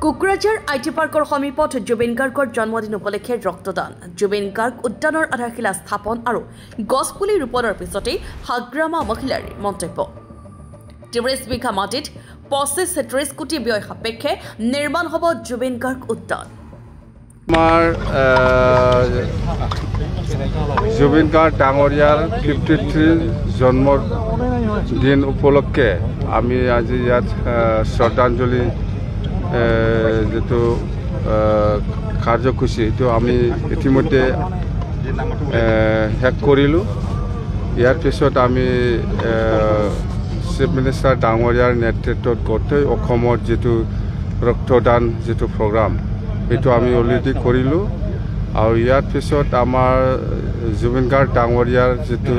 Kokrajhar IT পাৰ্কৰ সমীপত জুবিন গাৰ্গৰ জন্মদিন উপলক্ষে ৰক্তদান। জুবিন গাৰ্গ উদ্যানৰ আধাৰশিলা স্থাপন আৰু গছপুলি ৰোপণৰ পিছতেই হাগ্ৰামা মহিলাৰ মন্তব্য। ৩০ বিঘা মাটিত ২৫-৩০ কোটি ব্যয় সাপেক্ষে নিৰ্মাণ হ'ব জুবিন গাৰ্গ উদ্যান। আমাৰ জুবিন গাৰ্গ ডাঙৰীয়াৰ 53 জন্মদিন উপলক্ষে আমি আজি ইয়াত শ্ৰদ্ধাঞ্জলি যেটো কাৰ্যসূচী এইটো আমি ইতিমধ্যে শেষ কৰিলোঁ। ইয়াৰ পিছত আমি চিফ মিনিষ্টাৰ ডাঙৰীয়াৰ নেতৃত্বত গোটেই অসমৰ যিটো ৰক্তদান যিটো প্ৰগ্ৰাম এইটো আমি অলৰেডি কৰিলোঁ। আৰু ইয়াৰ পিছত আমাৰ জুবিন গাৰ্গ ডাঙৰীয়াৰ যিটো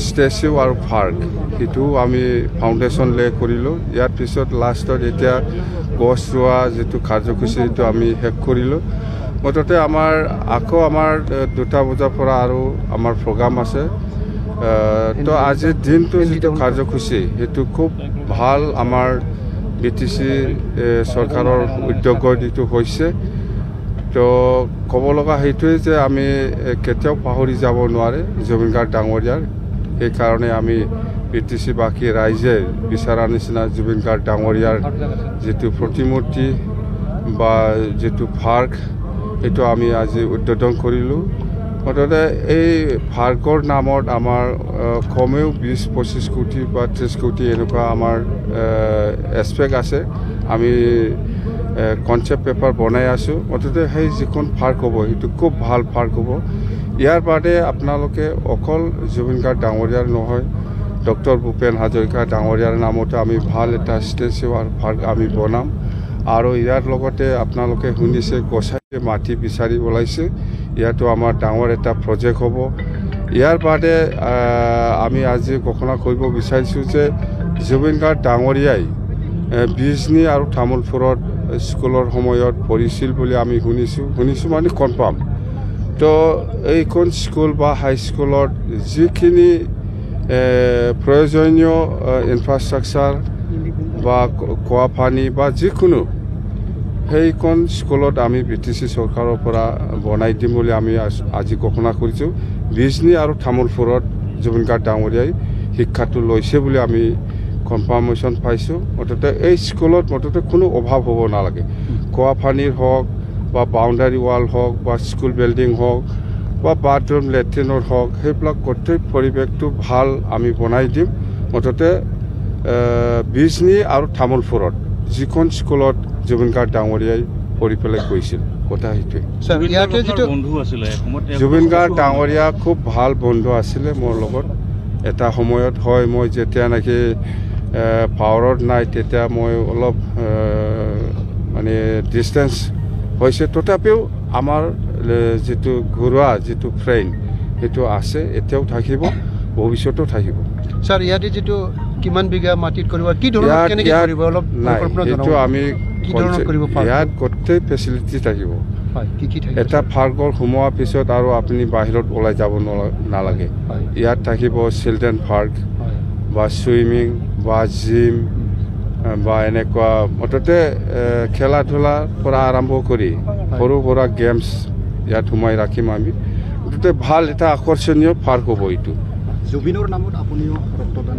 ষ্টেচু আৰু পাৰ্ক সেইটো আমি ফাউণ্ডেশ্যন লে কৰিলোঁ। ইয়াৰ পিছত লাষ্টত এতিয়া গছ ৰোৱা যিটো কাৰ্যসূচী সেইটো আমি শেষ কৰিলোঁ। মুঠতে আমাৰ আকৌ আমাৰ 2টা বজাৰ পৰা আৰু আমাৰ প্ৰগ্ৰাম আছে। তো আজিৰ দিনটো যিটো কাৰ্যসূচী সেইটো খুব ভাল আমাৰ BTC চৰকাৰৰ উদ্যোগৰ যিটো হৈছে। তো ক'ব লগা সেইটোৱে যে আমি কেতিয়াও পাহৰি যাব নোৱাৰে জুবিন গাৰ্গ ডাঙৰীয়াৰ। সেইকাৰণে আমি BTC বাকী ৰাইজে বিচৰা নিচিনা জুবিন গাৰ্গ ডাঙৰীয়াৰ যিটো প্ৰতিমূৰ্তি বা যিটো পাৰ্ক সেইটো আমি আজি উদ্বোধন কৰিলোঁ। মুঠতে এই পাৰ্কৰ নামত আমাৰ কমেও 20-25 কোটি বা 30 কোটি এনেকুৱা আমাৰ এছপেক্ট আছে। আমি কনচেপ্ট পেপাৰ বনাই আছোঁ। মুঠতে সেই যিখন পাৰ্ক হ'ব সেইটো খুব ভাল পাৰ্ক হ'ব। ইয়াৰ বাদে আপোনালোকে অকল জুবিন গাৰ্গ ডাঙৰীয়াৰ নহয়, ডক্টৰ ভূপেন হাজৰিকা ডাঙৰীয়াৰ নামতে আমি ভাল এটা ষ্টেচু আৰু পাৰ্ক আমি বনাম। আৰু ইয়াৰ লগতে আপোনালোকে শুনিছে গোসাঁইয়ে মাটি বিচাৰি ওলাইছে, ইয়াতো আমাৰ ডাঙৰ এটা প্ৰজেক্ট হ'ব। ইয়াৰ বাদে আমি আজি ঘোষণা কৰিব বিচাৰিছোঁ যে জুবিন গাৰ্গ ডাঙৰীয়াই বিজনী আৰু তামোলপুৰত স্কুলৰ সময়ত পঢ়িছিল বুলি আমি শুনিছোঁ মানে কনফাৰ্ম। তো এইখন স্কুল বা হাইস্কুলত যিখিনি প্ৰয়োজনীয় ইনফ্ৰাষ্ট্ৰাকচাৰ বা খোৱা পানী বা যিকোনো সেইখন স্কুলত আমি BTC চৰকাৰৰ পৰা বনাই দিম বুলি আমি আজি ঘোষণা কৰিছোঁ। বিজনী আৰু তামোলপুৰত জুবিন গাৰ্গ ডাঙৰীয়াই শিক্ষাটো লৈছে বুলি আমি কনফাৰ্মেশ্যন পাইছোঁ। মুঠতে এই স্কুলত মুঠতে কোনো অভাৱ হ'ব নালাগে। খোৱা পানীৰ হওক বা বাউণ্ডাৰী ৱাল হওক বা স্কুল বিল্ডিং হওক বা বাথৰুম লেট্ৰিনৰ হওক সেইবিলাক গোটেই পৰিৱেশটো ভাল আমি বনাই দিম। মুঠতে বিজনী আৰু তামোলপুৰত যিখন স্কুলত জুবিন গাৰ্গ ডাঙৰীয়াই পঢ়ি পেলাই গৈছিল কথা সেইটোৱে। জুবিন গাৰ্গ ডাঙৰীয়া খুব ভাল বন্ধু আছিলে মোৰ লগত এটা সময়ত। হয়, মই যেতিয়া নেকি পাৱাৰত নাই তেতিয়া মই অলপ মানে ডিষ্টেঞ্চ হৈছে, তথাপিও আমাৰ যিটো ঘৰুৱা যিটো ফ্ৰেণ্ড সেইটো আছে, এতিয়াও থাকিব, ভৱিষ্যতেও থাকিব। ছাৰ ইয়াতে যিটো কিমান বিঘা মাটিত কৰিব, কি ধৰণৰ কেনেকৈ কৰিব অলপ সেইটো আমি ইয়াত গোটেই ফেচিলিটি থাকিব। এটা পাৰ্কৰ সোমোৱাৰ পিছত আৰু আপুনি বাহিৰত ওলাই যাব নালাগে। ইয়াত থাকিব চিলড্ৰেন পাৰ্ক বা চুইমিং বা জিম বা এনেকুৱা মুঠতে খেলা ধূলাৰ পৰা আৰম্ভ কৰি সৰু সুৰা গেমছ ইয়াত সোমাই ৰাখিম আমি। মুঠতে ভাল এটা আকৰ্ষণীয় পাৰ্ক হ'ব এইটো। জুবিনৰ নামত আপুনিও ৰক্তদান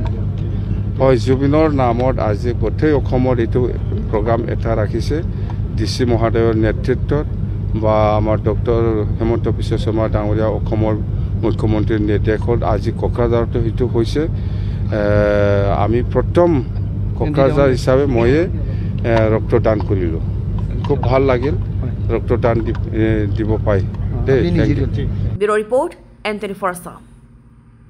হয়, জুবিনৰ নামত আজি গোটেই অসমত এইটো প্ৰগ্ৰাম এটা ৰাখিছে DC মহোদয়ৰ নেতৃত্বত বা আমাৰ ডক্টৰ হিমন্ত বিশ্ব শৰ্মা ডাঙৰীয়া অসমৰ মুখ্যমন্ত্ৰীৰ নিৰ্দেশত আজি কোকৰাঝাৰতো সেইটো হৈছে। আমি প্ৰথম কোকৰাঝাৰ হিচাপে ময়ে ৰক্তদান কৰিলোঁ। খুব ভাল লাগিল ৰক্তদান দিব পাই দেই। Bureau report, N24 Assam.